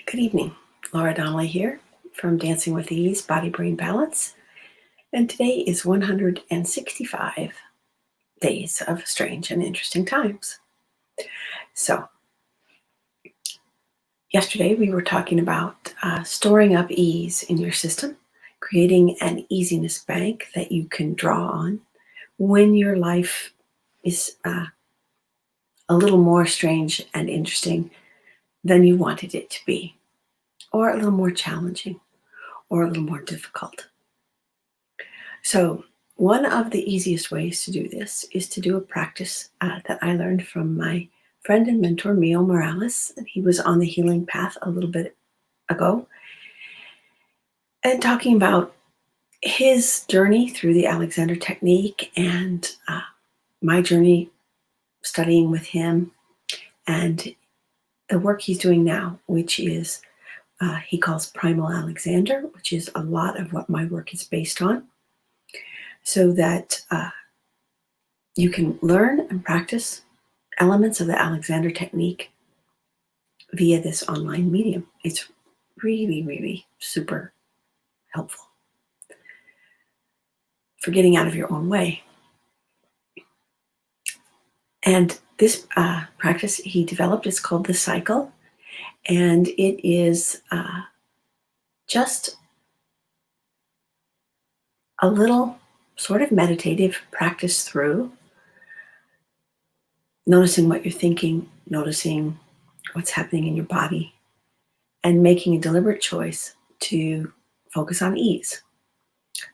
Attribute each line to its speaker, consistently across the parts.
Speaker 1: Good evening. Laura Donnelly here from Dancing with Ease, Body Brain Balance. And today is 165 days of strange and interesting times. So, yesterday we were talking about storing up ease in your system, creating an easiness bank that you can draw on when your life is a little more strange and interesting than you wanted it to be, or a little more challenging, or a little more difficult. So one of the easiest ways to do this is to do a practice that I learned from my friend and mentor, Mio Morales. He was on the healing path a little bit ago and talking about his journey through the Alexander Technique and my journey studying with him and the work he's doing now, which is he calls Primal Alexander, which is a lot of what my work is based on, so that you can learn and practice elements of the Alexander Technique via this online medium. It's really, really super helpful for getting out of your own way. And this practice he developed is called The Cycle, and it is just a little sort of meditative practice through noticing what you're thinking, noticing what's happening in your body, and making a deliberate choice to focus on ease.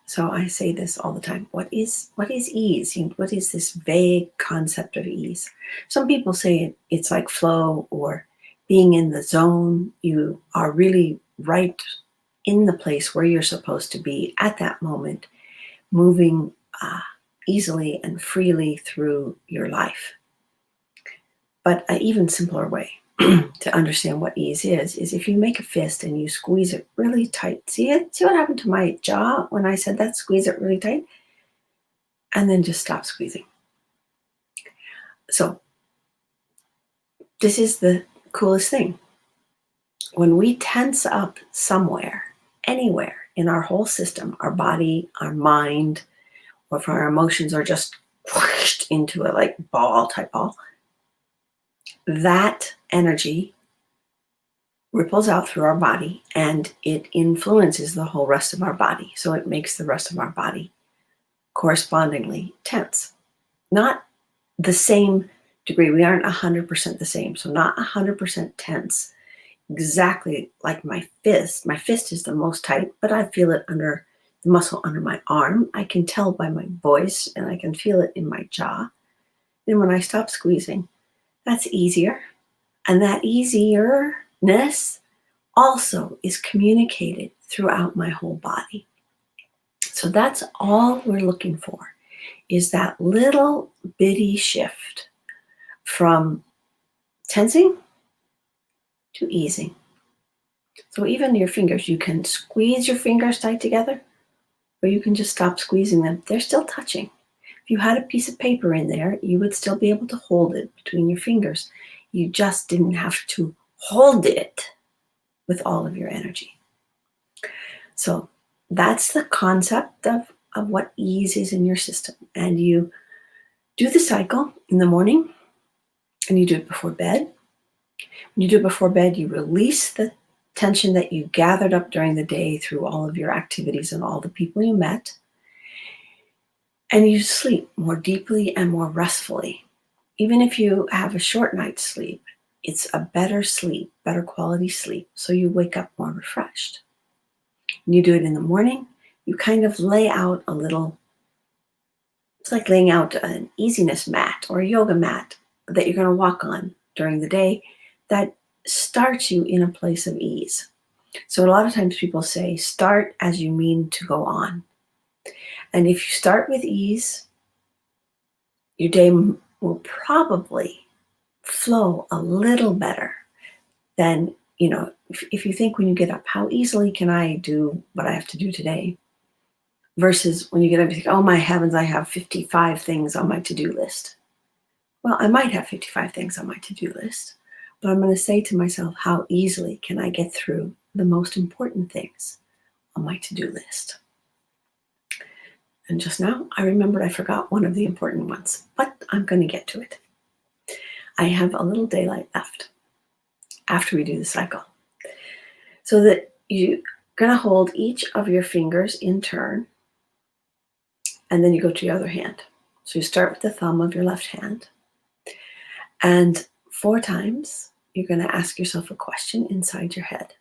Speaker 1: So I say this all the time. What is ease? What is this vague concept of ease? Some people say it's like flow or being in the zone. You are really right in the place where you're supposed to be at that moment, moving easily and freely through your life. But an even simpler way to understand what ease is if you make a fist and you squeeze it really tight. See it? See what happened to my jaw when I said that? Squeeze it really tight. And then just stop squeezing. So this is the coolest thing. When we tense up somewhere, anywhere in our whole system, our body, our mind, or if our emotions are just whooshed into a like ball type ball, that energy ripples out through our body and it influences the whole rest of our body. So it makes the rest of our body correspondingly tense. Not the same degree. We aren't 100% the same. So not 100% tense, exactly like my fist. My fist is the most tight, but I feel it under the muscle under my arm. I can tell by my voice and I can feel it in my jaw. Then when I stop squeezing, that's easier. And that easierness also is communicated throughout my whole body. So that's all we're looking for, is that little bitty shift from tensing to easing. So even your fingers, you can squeeze your fingers tight together, or you can just stop squeezing them. They're still touching. If you had a piece of paper in there, you would still be able to hold it between your fingers. You just didn't have to hold it with all of your energy. So that's the concept of what ease is in your system. And you do the cycle in the morning and you do it before bed. When you do it before bed, you release the tension that you gathered up during the day through all of your activities and all the people you met. And you sleep more deeply and more restfully. Even if you have a short night's sleep, it's a better sleep, better quality sleep. So you wake up more refreshed. When you do it in the morning, you kind of lay out a little, it's like laying out an easiness mat or a yoga mat that you're going to walk on during the day that starts you in a place of ease. So a lot of times people say, start as you mean to go on. And if you start with ease, your day will probably flow a little better than, if you think when you get up, how easily can I do what I have to do today? Versus when you get up, you think, oh my heavens, I have 55 things on my to-do list. Well, I might have 55 things on my to-do list, But I'm going to say to myself, how easily can I get through the most important things on my to-do list? And just now, I remembered I forgot one of the important ones, but I'm going to get to it. I have a little daylight left after we do the cycle. So that you're going to hold each of your fingers in turn, and then you go to your other hand. So you start with the thumb of your left hand, and 4 times you're going to ask yourself a question inside your head.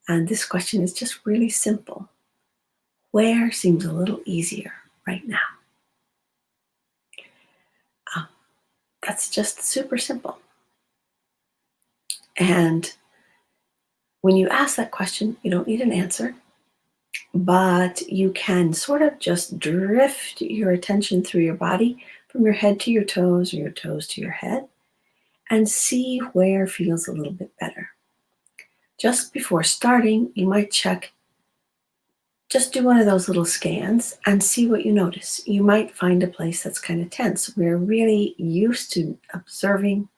Speaker 1: And this question is just really simple. Where seems a little easier right now? That's just super simple. And when you ask that question, you don't need an answer, but you can sort of just drift your attention through your body from your head to your toes or your toes to your head and see where feels a little bit better. Just before starting, you might check, just do one of those little scans and see what you notice. You might find a place that's kind of tense. We're really used to observing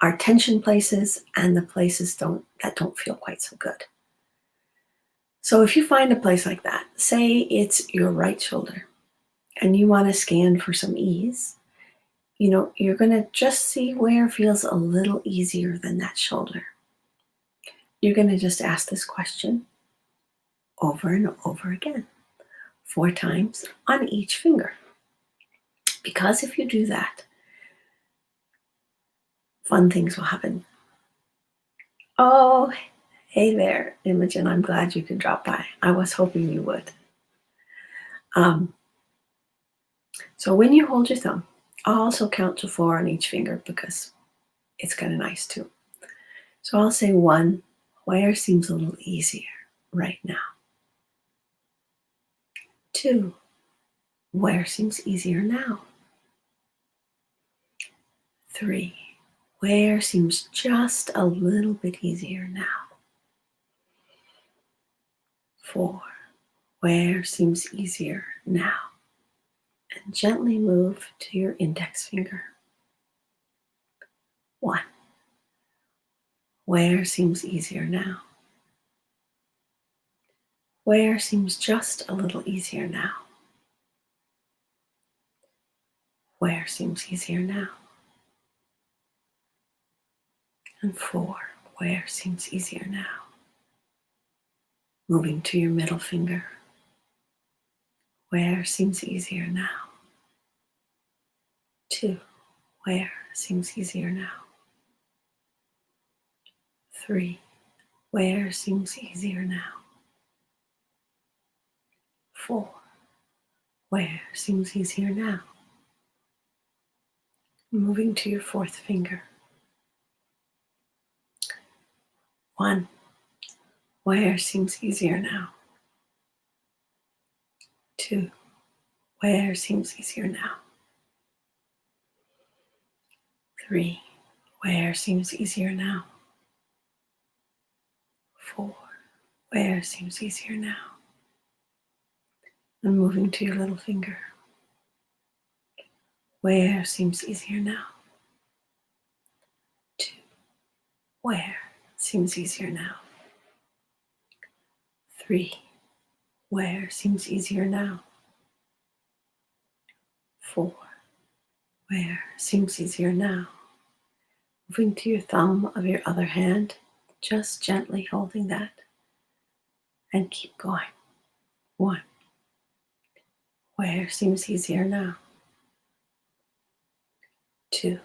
Speaker 1: our tension places and the places that don't feel quite so good. So if you find a place like that, say it's your right shoulder, and you want to scan for some ease, you're going to just see where feels a little easier than that shoulder. You're going to just ask this question over and over again, 4 times on each finger. Because if you do that, fun things will happen. Oh, hey there, Imogen. I'm glad you could drop by. I was hoping you would. So when you hold your thumb, I'll also count to 4 on each finger because it's kind of nice too. So I'll say 1, where seems a little easier right now? 2, where seems easier now? 3, where seems just a little bit easier now? 4, where seems easier now? And gently move to your index finger. 1, where seems easier now? Where seems just a little easier now? Where seems easier now? And 4, where seems easier now? Moving to your middle finger. Where seems easier now? 2, where seems easier now? 3, where seems easier now? 4, where seems easier now? Moving to your 4th finger. 1, where seems easier now? 2, where seems easier now? 3, where seems easier now? 4, where seems easier now? And moving to your little finger. Where seems easier now? 2, where seems easier now? 3, where seems easier now? 4, where seems easier now? Moving to your thumb of your other hand, just gently holding that, and keep going. 1, where seems easier now? 2,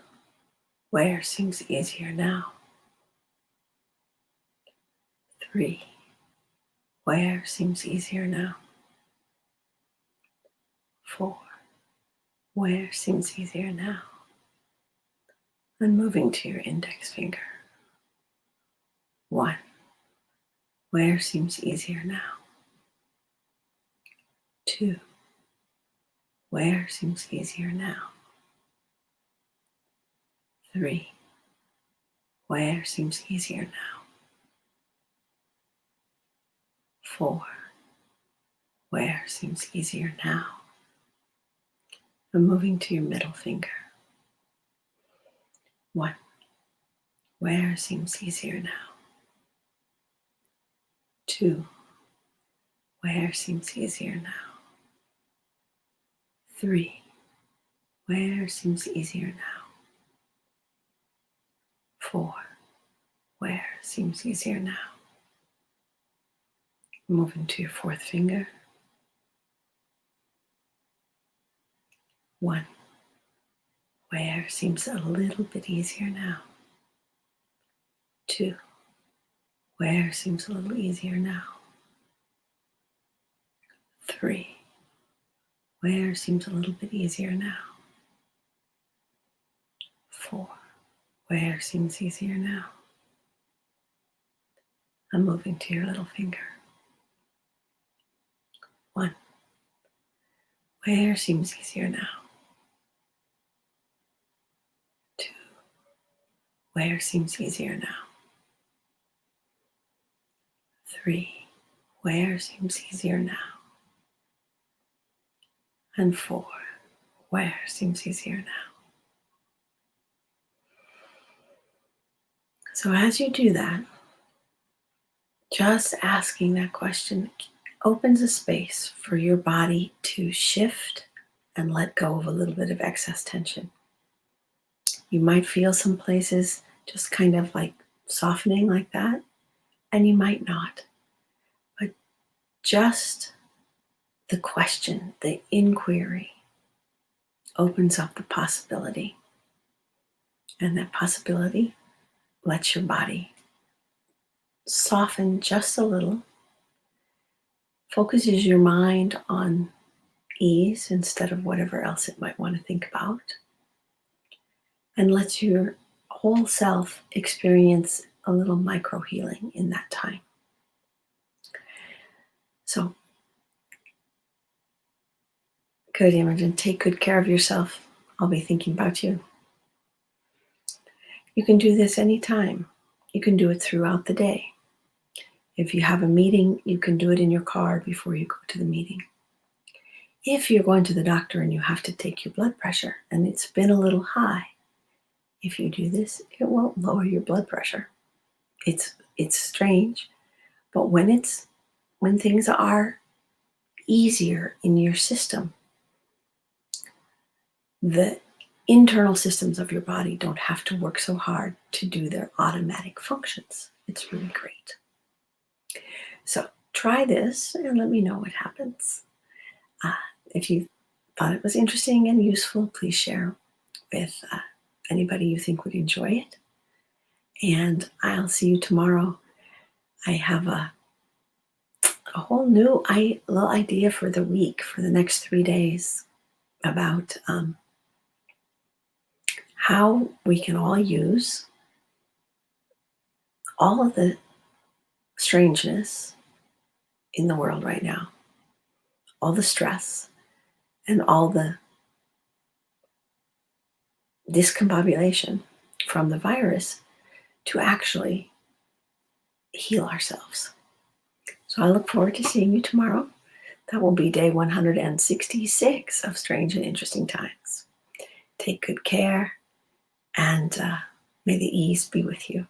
Speaker 1: where seems easier now? 3, where seems easier now? 4, where seems easier now? And moving to your index finger. 1, where seems easier now? 2, where seems easier now? 3, where seems easier now? 4, where seems easier now? And moving to your middle finger. 1, Where seems easier now? 2. Where seems easier now? 3. Where seems easier now? 4. Where seems easier now? Move into your 4th finger. 1. Where seems a little bit easier now? 2. Where seems a little easier now? 3. Where seems a little bit easier now? 4. Where seems easier now? I'm moving to your little finger. 1. Where seems easier now? 2. Where seems easier now? 3. Where seems easier now? And 4. Where seems easier now? So as you do that, just asking that question opens a space for your body to shift and let go of a little bit of excess tension. You might feel some places just kind of like softening like that, and you might not. But just the question, the inquiry, opens up the possibility. And that possibility lets your body soften just a little, focuses your mind on ease instead of whatever else it might want to think about, and lets your whole self experience a little micro healing in that time. So, good, Imogen. Take good care of yourself. I'll be thinking about you. You can do this anytime. You can do it throughout the day. If you have a meeting, you can do it in your car before you go to the meeting. If you're going to the doctor and you have to take your blood pressure and it's been a little high, if you do this, it won't lower your blood pressure. It's strange, but when things are easier in your system, the internal systems of your body don't have to work so hard to do their automatic functions. It's really great. So try this and let me know what happens. If you thought it was interesting and useful, please share with anybody you think would enjoy it. And I'll see you tomorrow. I have a whole new little idea for the week, for the next 3 days, about how we can all use all of the strangeness in the world right now, all the stress and all the discombobulation from the virus to actually heal ourselves. So I look forward to seeing you tomorrow. That will be day 166 of Strange and Interesting Times. Take good care, and may the ease be with you.